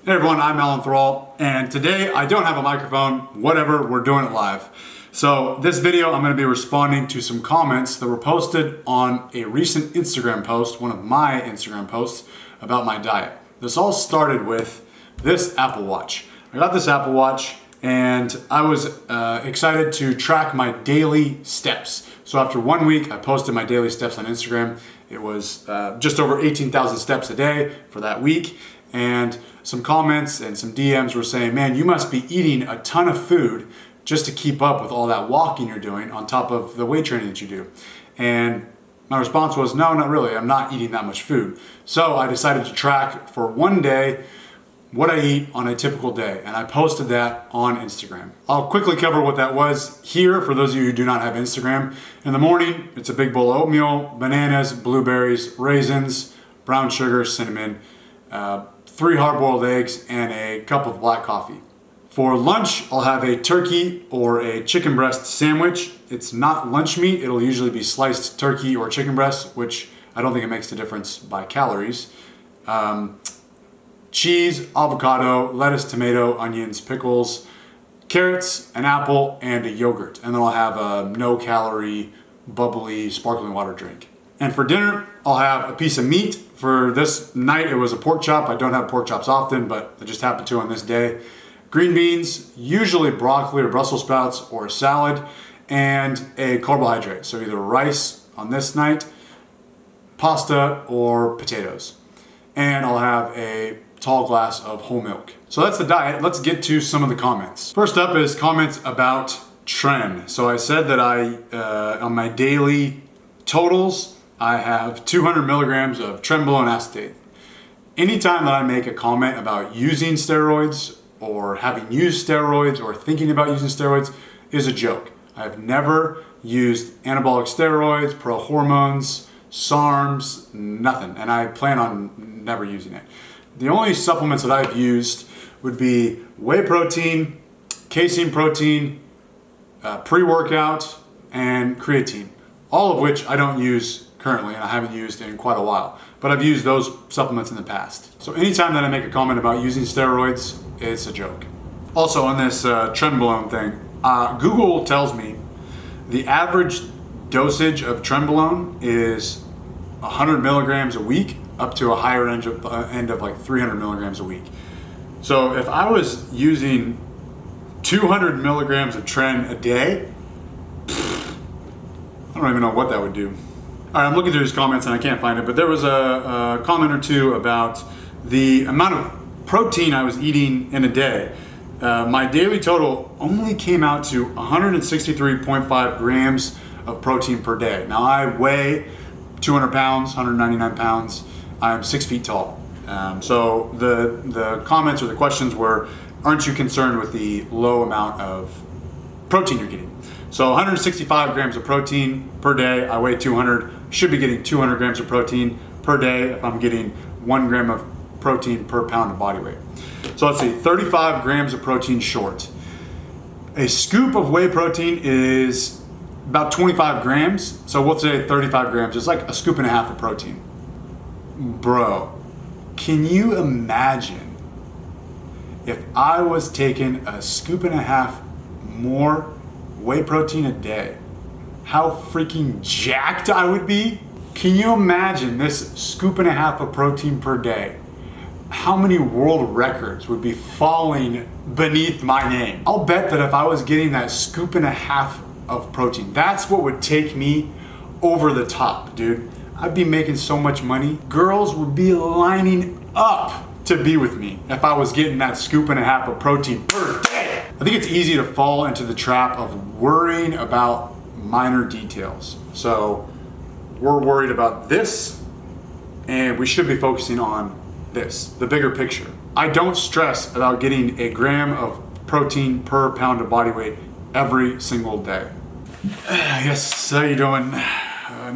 Hey everyone, I'm Alan Thrall, and today I don't have a microphone. Whatever, we're doing it live. So this video, I'm going to be responding to some comments that were posted on a recent Instagram post, one of my Instagram posts, about my diet. This all started with this Apple Watch. I got this Apple Watch and I was excited to track my daily steps. So after 1 week, I posted my daily steps on Instagram. It was just over 18,000 steps a day for that week. And some comments and some DMs were saying, man, you must be eating a ton of food just to keep up with all that walking you're doing on top of the weight training that you do. And my response was, no, not really. I'm not eating that much food. So I decided to track for 1 day what I eat on a typical day. And I posted that on Instagram. I'll quickly cover what that was here for those of you who do not have Instagram. In the morning, it's a big bowl of oatmeal, bananas, blueberries, raisins, brown sugar, cinnamon, 3 hard-boiled eggs, and a cup of black coffee. For lunch, I'll have a turkey or a chicken breast sandwich. It's not lunch meat. It'll usually be sliced turkey or chicken breast, which I don't think it makes a difference by calories. Cheese, avocado, lettuce, tomato, onions, pickles, carrots, an apple, and a yogurt. And then I'll have a no-calorie, bubbly, sparkling water drink. And for dinner, I'll have a piece of meat. For this night, it was a pork chop. I don't have pork chops often, but I just happened to on this day. Green beans, usually broccoli or Brussels sprouts or a salad, and a carbohydrate. So either rice on this night, pasta, or potatoes. And I'll have a tall glass of whole milk. So that's the diet. Let's get to some of the comments. First up is comments about tren. So I said that on my daily totals, I have 200 milligrams of trenbolone acetate. Anytime that I make a comment about using steroids or having used steroids or thinking about using steroids is a joke. I've never used anabolic steroids, pro-hormones, SARMs, nothing. And I plan on never using it. The only supplements that I've used would be whey protein, casein protein, pre-workout, and creatine. All of which I don't use currently, and I haven't used in quite a while. But I've used those supplements in the past. So anytime that I make a comment about using steroids, it's a joke. Also on this trenbolone thing, Google tells me the average dosage of trenbolone is 100 milligrams a week, up to a higher end of like 300 milligrams a week. So if I was using 200 milligrams of tren a day, I don't even know what that would do. All right, I'm looking through these comments and I can't find it, but there was a comment or two about the amount of protein I was eating in a day. My daily total only came out to 163.5 grams of protein per day. Now I weigh 200 pounds, 199 pounds. I'm 6 feet tall. So the comments or the questions were, aren't you concerned with the low amount of protein you're getting? So 165 grams of protein per day. I weigh 200. Should be getting 200 grams of protein per day if I'm getting 1 gram of protein per pound of body weight. So let's see, 35 grams of protein short. A scoop of whey protein is about 25 grams. So we'll say 35 grams. It's like a scoop and a half of protein. Bro, can you imagine if I was taking a scoop and a half more whey protein a day, how freaking jacked I would be? Can you imagine this scoop and a half of protein per day? How many world records would be falling beneath my name? I'll bet that if I was getting that scoop and a half of protein, that's what would take me over the top, dude. I'd be making so much money. Girls would be lining up to be with me if I was getting that scoop and a half of protein per day. I think it's easy to fall into the trap of worrying about minor details. So we're worried about this, and we should be focusing on this, the bigger picture. I don't stress about getting a gram of protein per pound of body weight every single day. Yes, how you doing?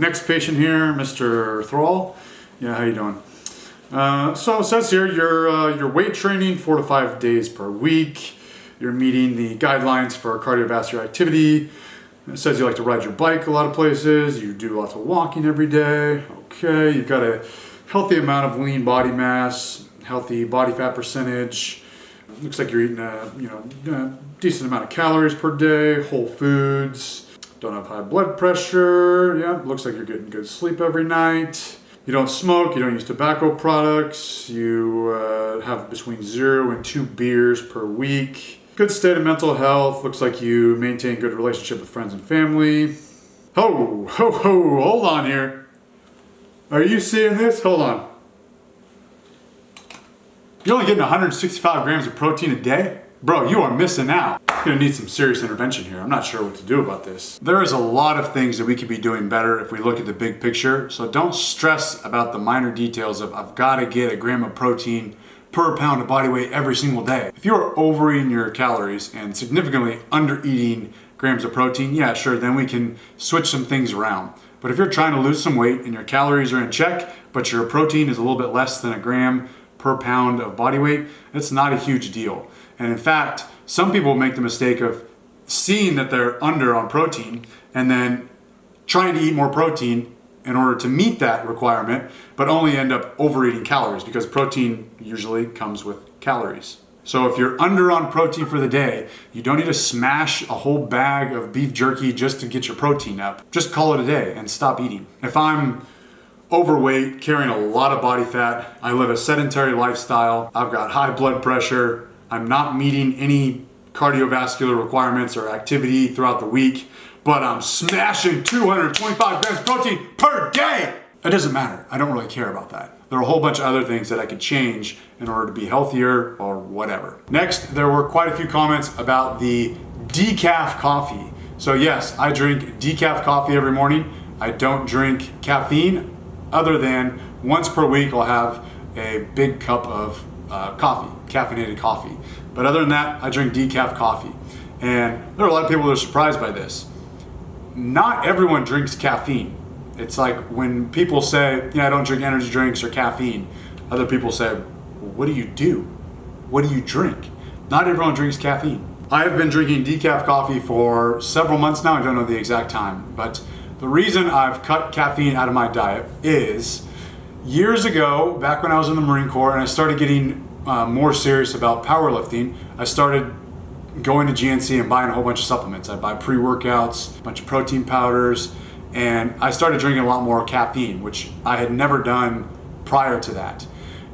Next patient here, Mr. Thrall. Yeah, how you doing? So it says here you're weight training 4 to 5 days per week. You're meeting the guidelines for cardiovascular activity. It says you like to ride your bike a lot of places. You do lots of walking every day. Okay, you've got a healthy amount of lean body mass, healthy body fat percentage. Looks like you're eating a decent amount of calories per day, whole foods. Don't have high blood pressure. Yeah, looks like you're getting good sleep every night. You don't smoke, you don't use tobacco products. You have between 0 and 2 beers per week. Good state of mental health. Looks like you maintain good relationship with friends and family. Ho, ho, ho, hold on here. Are you seeing this? Hold on. You're only getting 165 grams of protein a day? Bro, you are missing out. You're gonna need some serious intervention here. I'm not sure what to do about this. There is a lot of things that we could be doing better if we look at the big picture. So don't stress about the minor details of I've gotta get a gram of protein per pound of body weight every single day. If you're overeating your calories and significantly under eating grams of protein, yeah, sure, then we can switch some things around. But if you're trying to lose some weight and your calories are in check, but your protein is a little bit less than a gram per pound of body weight, it's not a huge deal. And in fact, some people make the mistake of seeing that they're under on protein and then trying to eat more protein in order to meet that requirement, but only end up overeating calories because protein usually comes with calories. So if you're under on protein for the day, you don't need to smash a whole bag of beef jerky just to get your protein up. Just call it a day and stop eating. If I'm overweight, carrying a lot of body fat, I live a sedentary lifestyle, I've got high blood pressure, I'm not meeting any cardiovascular requirements or activity throughout the week, but I'm smashing 225 grams of protein per day. It doesn't matter. I don't really care about that. There are a whole bunch of other things that I could change in order to be healthier or whatever. Next, there were quite a few comments about the decaf coffee. So yes, I drink decaf coffee every morning. I don't drink caffeine other than once per week I'll have a big cup of coffee, caffeinated coffee. But other than that, I drink decaf coffee. And there are a lot of people that are surprised by this. Not everyone drinks caffeine. It's like when people say, I don't drink energy drinks or caffeine. Other people say, well, what do you do? What do you drink? Not everyone drinks caffeine. I have been drinking decaf coffee for several months now. I don't know the exact time, but the reason I've cut caffeine out of my diet is years ago, back when I was in the Marine Corps and I started getting more serious about powerlifting, I started going to GNC and buying a whole bunch of supplements. I buy pre-workouts, a bunch of protein powders, and I started drinking a lot more caffeine, which I had never done prior to that.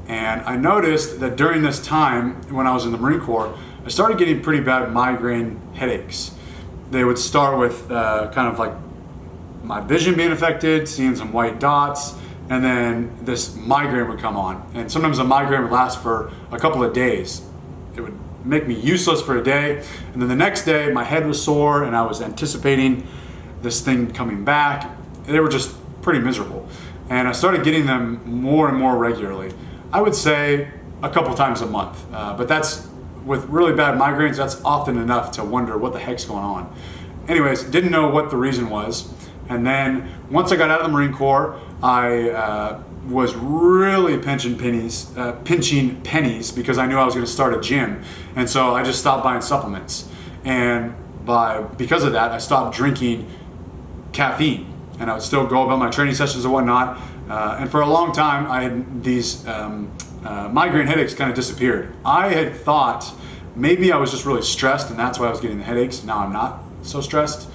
And I noticed that during this time, when I was in the Marine Corps, I started getting pretty bad migraine headaches. They would start with kind of like my vision being affected, seeing some white dots, and then this migraine would come on. And sometimes a migraine would last for a couple of days. It would make me useless for a day, and then the next day my head was sore and I was anticipating this thing coming back. They were just pretty miserable. And I started getting them more and more regularly. I would say a couple times a month, but that's, with really bad migraines, that's often enough to wonder what the heck's going on. Anyways, didn't know what the reason was. And then once I got out of the Marine Corps, I was really pinching pennies because I knew I was going to start a gym. And so I just stopped buying supplements. And because of that, I stopped drinking caffeine. And I would still go about my training sessions and whatnot. And for a long time, I had these migraine headaches kind of disappeared. I had thought maybe I was just really stressed and that's why I was getting the headaches. Now I'm not so stressed.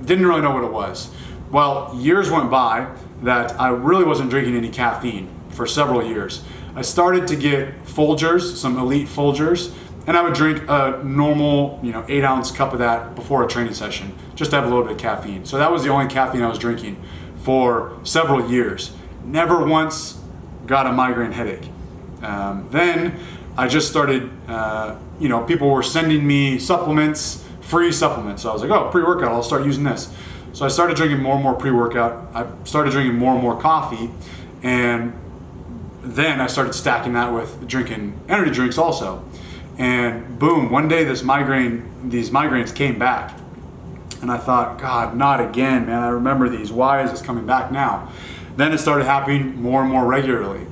Didn't really know what it was. Well, years went by that I really wasn't drinking any caffeine for several years. I started to get Folgers, some Elite Folgers, and I would drink a normal, 8-ounce cup of that before a training session, just to have a little bit of caffeine. So that was the only caffeine I was drinking for several years. Never once got a migraine headache. Then I just started, people were sending me supplements, free supplements. So I was like, oh, pre-workout, I'll start using this. So I started drinking more and more pre-workout. I started drinking more and more coffee. And then I started stacking that with drinking energy drinks also. And boom, one day these migraines came back. And I thought, God, not again, man. I remember these. Why is this coming back now? Then it started happening more and more regularly.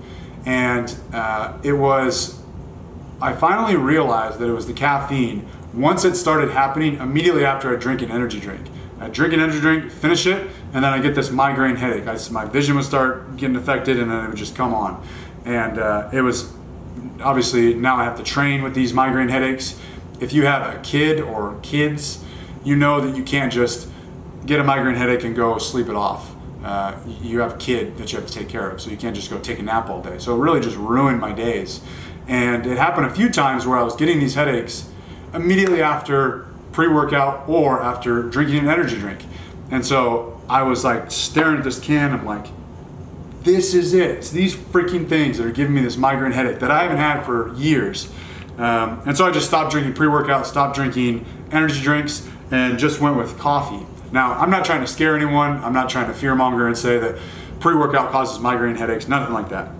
And I finally realized that it was the caffeine. Once it started happening, immediately after I drink an energy drink. I drink an energy drink, finish it, and then I get this migraine headache. My vision would start getting affected, and then it would just come on. And it was obviously now I have to train with these migraine headaches. If you have a kid or kids, you know that you can't just get a migraine headache and go sleep it off. You have a kid that you have to take care of, so you can't just go take a nap all day. So it really just ruined my days. And it happened a few times where I was getting these headaches immediately after pre-workout or after drinking an energy drink. And so I was like staring at this can, I'm like, this is it. It's these freaking things that are giving me this migraine headache that I haven't had for years. And so I just stopped drinking pre-workout, stopped drinking energy drinks, and just went with coffee. Now, I'm not trying to scare anyone. I'm not trying to fearmonger and say that pre-workout causes migraine headaches, nothing like that.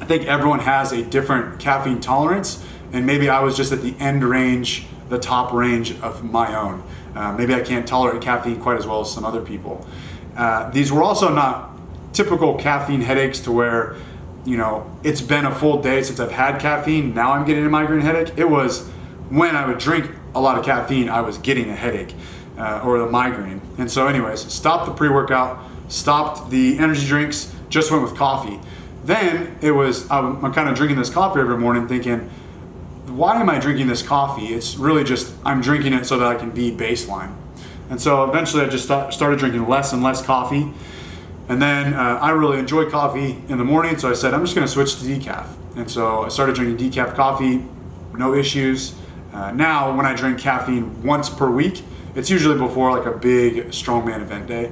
I think everyone has a different caffeine tolerance, and maybe I was just at the end range, the top range of my own. Maybe I can't tolerate caffeine quite as well as some other people. These were also not typical caffeine headaches to where, you know, it's been a full day since I've had caffeine, now I'm getting a migraine headache. It was when I would drink a lot of caffeine, I was getting a headache or the migraine. And so anyways, stopped the pre-workout, stopped the energy drinks, just went with coffee. Then it was, I'm kind of drinking this coffee every morning thinking, why am I drinking this coffee? It's really just, I'm drinking it so that I can be baseline. And so eventually I just started drinking less and less coffee. And then I really enjoy coffee in the morning, so I said, I'm just gonna switch to decaf. And so I started drinking decaf coffee, no issues. Now, when I drink caffeine once per week, it's usually before like a big strongman event day.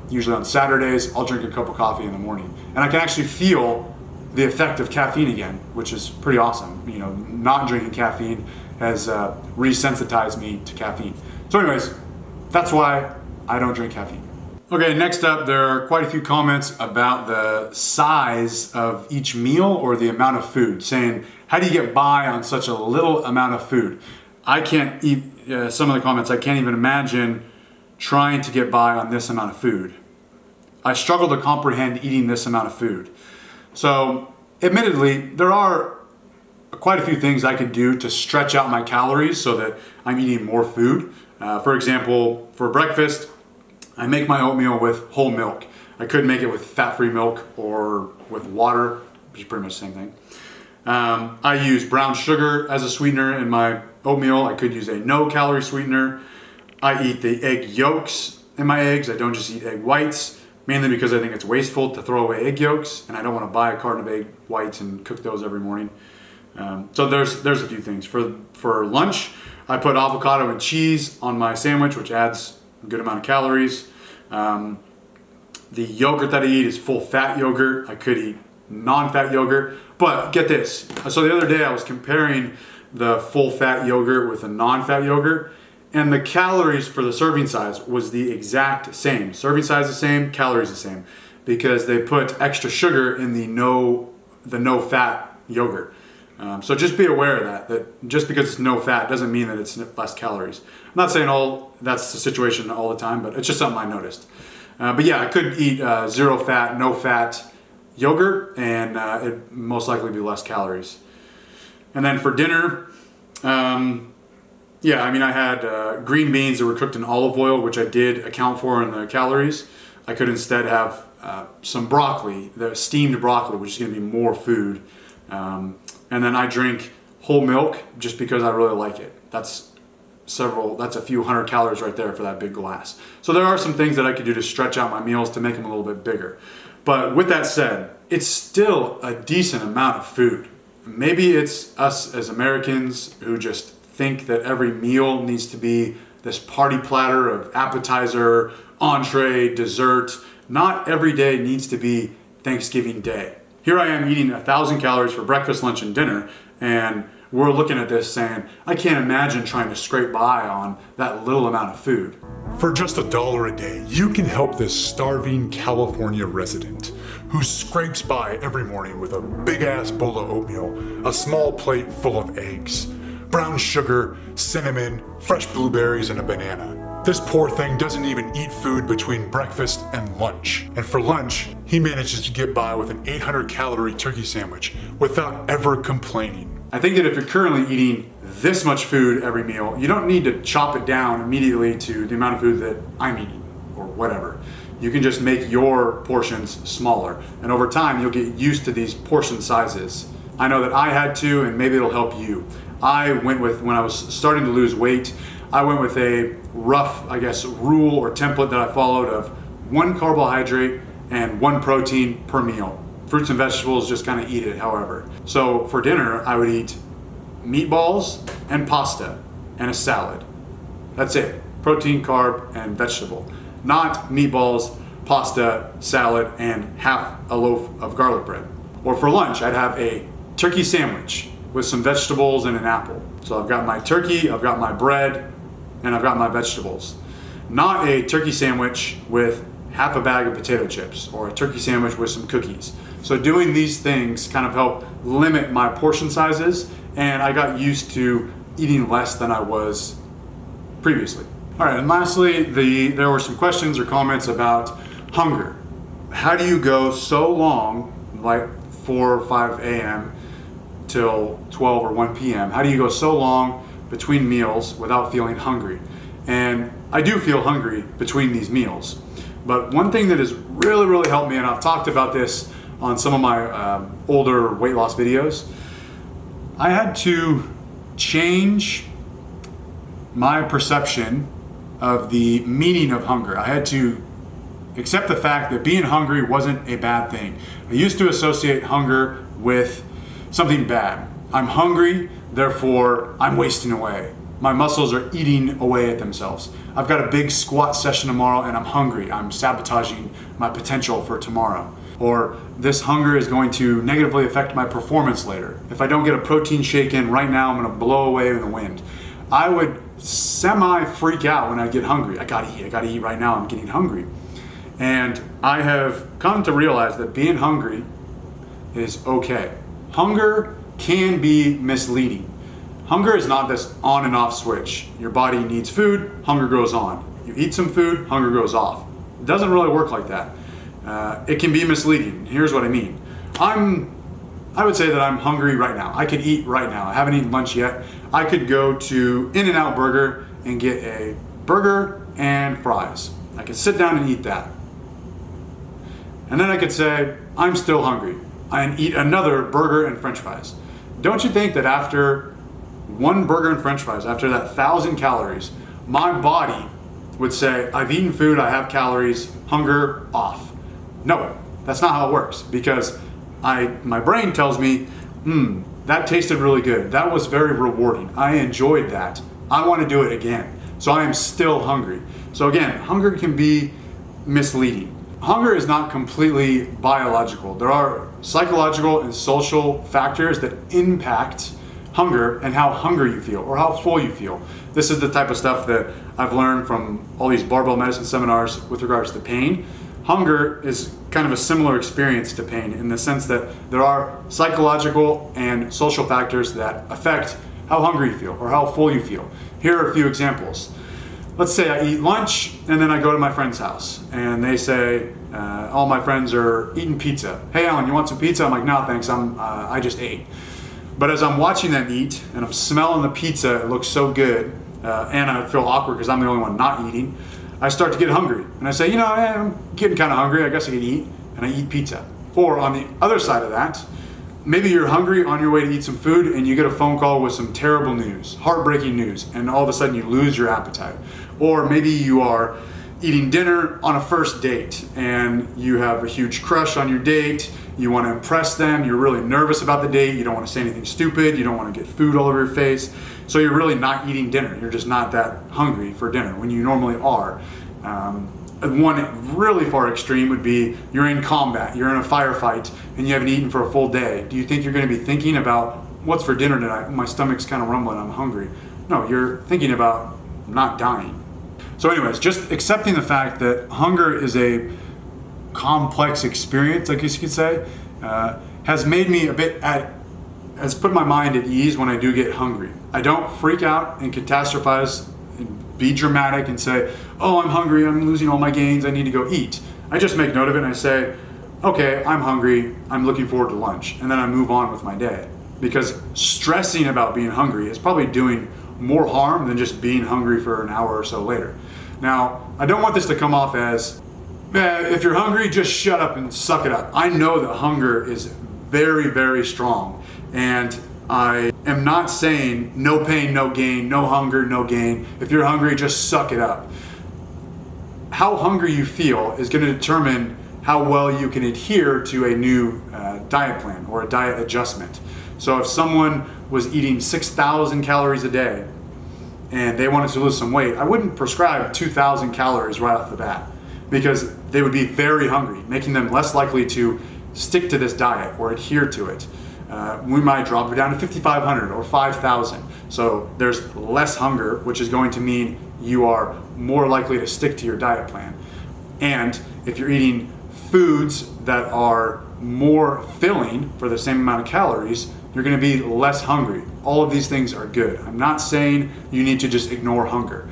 Usually on Saturdays, I'll drink a cup of coffee in the morning. And I can actually feel the effect of caffeine again, which is pretty awesome. You know, not drinking caffeine has resensitized me to caffeine. So anyways, that's why I don't drink caffeine. Okay, next up, there are quite a few comments about the size of each meal or the amount of food, saying, how do you get by on such a little amount of food? I can't eat, some of the comments, I can't even imagine trying to get by on this amount of food. I struggle to comprehend eating this amount of food. So, admittedly, there are quite a few things I could do to stretch out my calories so that I'm eating more food. For example, for breakfast, I make my oatmeal with whole milk. I could make it with fat-free milk or with water, which is pretty much the same thing. I use brown sugar as a sweetener in my oatmeal. I could use a no-calorie sweetener. I eat the egg yolks in my eggs. I don't just eat egg whites, mainly because I think it's wasteful to throw away egg yolks, and I don't want to buy a carton of egg whites and cook those every morning. So there's a few things. For lunch, I put avocado and cheese on my sandwich, which adds a good amount of calories. The yogurt that I eat is full fat yogurt. I could eat non-fat yogurt, but get this. So the other day I was comparing the full fat yogurt with a non-fat yogurt, and the calories for the serving size was the exact same. Serving size the same, calories the same, because they put extra sugar in the no fat yogurt. So just be aware of that just because it's no fat doesn't mean that it's less calories. I'm not saying that's the situation all the time, but it's just something I noticed. But yeah, I could eat zero fat, no fat yogurt, and it'd most likely be less calories. And then for dinner, yeah, I mean, I had green beans that were cooked in olive oil, which I did account for in the calories. I could instead have some broccoli, the steamed broccoli, which is going to be more food. And then I drink whole milk just because I really like it. That's a few hundred calories right there for that big glass. So there are some things that I could do to stretch out my meals to make them a little bit bigger. But with that said, it's still a decent amount of food. Maybe it's us as Americans who just think that every meal needs to be this party platter of appetizer, entree, dessert. Not every day needs to be Thanksgiving Day. Here I am eating 1,000 calories for breakfast, lunch, and dinner, and we're looking at this saying, I can't imagine trying to scrape by on that little amount of food. For just $1 a day, you can help this starving California resident who scrapes by every morning with a big-ass bowl of oatmeal, a small plate full of eggs, brown sugar, cinnamon, fresh blueberries, and a banana. This poor thing doesn't even eat food between breakfast and lunch. And for lunch, he manages to get by with an 800-calorie turkey sandwich without ever complaining. I think that if you're currently eating this much food every meal, you don't need to chop it down immediately to the amount of food that I'm eating or whatever. You can just make your portions smaller. And over time, you'll get used to these portion sizes I know that I had to, and maybe it'll help you. I went with, when I was starting to lose weight, I went with a rough, I guess, rule or template that I followed of 1 carbohydrate and 1 protein per meal. Fruits and vegetables, just kind of eat it however. So for dinner, I would eat meatballs and pasta and a salad. That's it. Protein, carb, and vegetable. Not meatballs, pasta, salad, and half a loaf of garlic bread. Or for lunch, I'd have a turkey sandwich with some vegetables and an apple. So I've got my turkey, I've got my bread, and I've got my vegetables. Not a turkey sandwich with half a bag of potato chips or a turkey sandwich with some cookies. So doing these things kind of help limit my portion sizes, and I got used to eating less than I was previously. All right, and lastly, there were some questions or comments about hunger. How do you go so long, like 4 or 5 a.m. till 12 or 1 p.m.? How do you go so long between meals without feeling hungry? And I do feel hungry between these meals. But one thing that has really, really helped me, and I've talked about this on some of my older weight loss videos, I had to change my perception of the meaning of hunger. I had to accept the fact that being hungry wasn't a bad thing. I used to associate hunger with something bad. I'm hungry, therefore I'm wasting away. My muscles are eating away at themselves. I've got a big squat session tomorrow and I'm hungry. I'm sabotaging my potential for tomorrow. Or this hunger is going to negatively affect my performance later. If I don't get a protein shake in right now, I'm gonna blow away in the wind. I would semi-freak out when I get hungry. I gotta eat right now, I'm getting hungry. And I have come to realize that being hungry is okay. Hunger can be misleading. Hunger is not this on and off switch. Your body needs food, hunger goes on. You eat some food, hunger goes off. It doesn't really work like that. It can be misleading. Here's what I mean. I would say that I'm hungry right now. I could eat right now. I haven't eaten lunch yet. I could go to In-N-Out Burger and get a burger and fries. I could sit down and eat that. And then I could say, I'm still hungry, and eat another burger and french fries. Don't you think that after 1 burger and french fries, after that 1,000 calories, my body would say, I've eaten food, I have calories, hunger off? No, that's not how it works, because my brain tells me, that tasted really good. That was very rewarding. I enjoyed that. I want to do it again. So I am still hungry. So again, hunger can be misleading. Hunger is not completely biological. There are psychological and social factors that impact hunger and how hungry you feel or how full you feel. This is the type of stuff that I've learned from all these barbell medicine seminars with regards to pain. Hunger is kind of a similar experience to pain in the sense that there are psychological and social factors that affect how hungry you feel or how full you feel. Here are a few examples. Let's say I eat lunch and then I go to my friend's house and they say, all my friends are eating pizza. Hey Alan, you want some pizza? I'm like, no thanks, I just ate. But as I'm watching them eat and I'm smelling the pizza, it looks so good, and I feel awkward because I'm the only one not eating, I start to get hungry. And I say, I'm getting kind of hungry, I guess I can eat, and I eat pizza. Or on the other side of that, maybe you're hungry on your way to eat some food and you get a phone call with some terrible news, heartbreaking news, and all of a sudden you lose your appetite. Or maybe you are eating dinner on a first date and you have a huge crush on your date, you want to impress them, you're really nervous about the date, you don't want to say anything stupid, you don't want to get food all over your face, so you're really not eating dinner, you're just not that hungry for dinner when you normally are. One really far extreme would be you're in combat, you're in a firefight, and you haven't eaten for a full day. Do you think you're going to be thinking about what's for dinner tonight? My stomach's kind of rumbling, I'm hungry. No, you're thinking about not dying. So anyways, just accepting the fact that hunger is a complex experience, I guess you could say, has made me has put my mind at ease when I do get hungry. I don't freak out and catastrophize and be dramatic and say, oh, I'm hungry, I'm losing all my gains, I need to go eat. I just make note of it and I say, okay, I'm hungry, I'm looking forward to lunch, and then I move on with my day. Because stressing about being hungry is probably doing more harm than just being hungry for an hour or so later. Now, I don't want this to come off as, if you're hungry, just shut up and suck it up. I know that hunger is very, very strong. And I am not saying no pain, no gain, no hunger, no gain. If you're hungry, just suck it up. How hungry you feel is going to determine how well you can adhere to a new diet plan or a diet adjustment. So if someone was eating 6,000 calories a day and they wanted to lose some weight, I wouldn't prescribe 2,000 calories right off the bat, because they would be very hungry, making them less likely to stick to this diet or adhere to it. We might drop it down to 5,500 or 5,000. So there's less hunger, which is going to mean you are more likely to stick to your diet plan. And if you're eating foods that are more filling for the same amount of calories, you're going to be less hungry. All of these things are good. I'm not saying you need to just ignore hunger.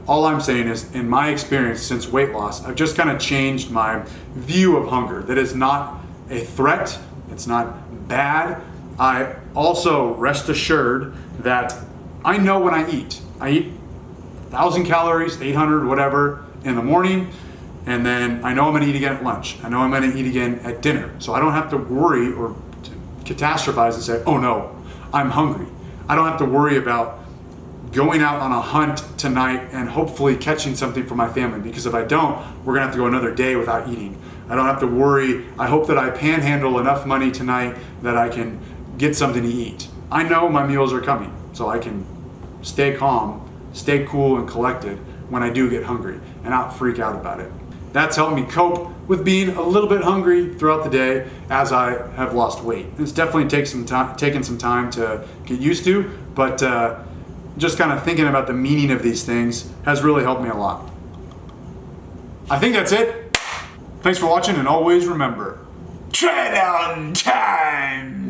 All I'm saying is, in my experience since weight loss, I've just kind of changed my view of hunger. That it's not a threat, it's not bad. I also rest assured that I know when I eat. I eat 1,000 calories, 800, whatever, in the morning, and then I know I'm going to eat again at lunch. I know I'm going to eat again at dinner. So I don't have to worry or catastrophize and say, oh no, I'm hungry. I don't have to worry about going out on a hunt tonight and hopefully catching something for my family, because if I don't, we're going to have to go another day without eating. I don't have to worry. I hope that I panhandle enough money tonight that I can get something to eat. I know my meals are coming, so I can stay calm, stay cool and collected when I do get hungry and not freak out about it. That's helped me cope with being a little bit hungry throughout the day as I have lost weight. It's definitely taken some time to get used to, but just kind of thinking about the meaning of these things has really helped me a lot. I think that's it. Thanks for watching, and always remember, Tren on time!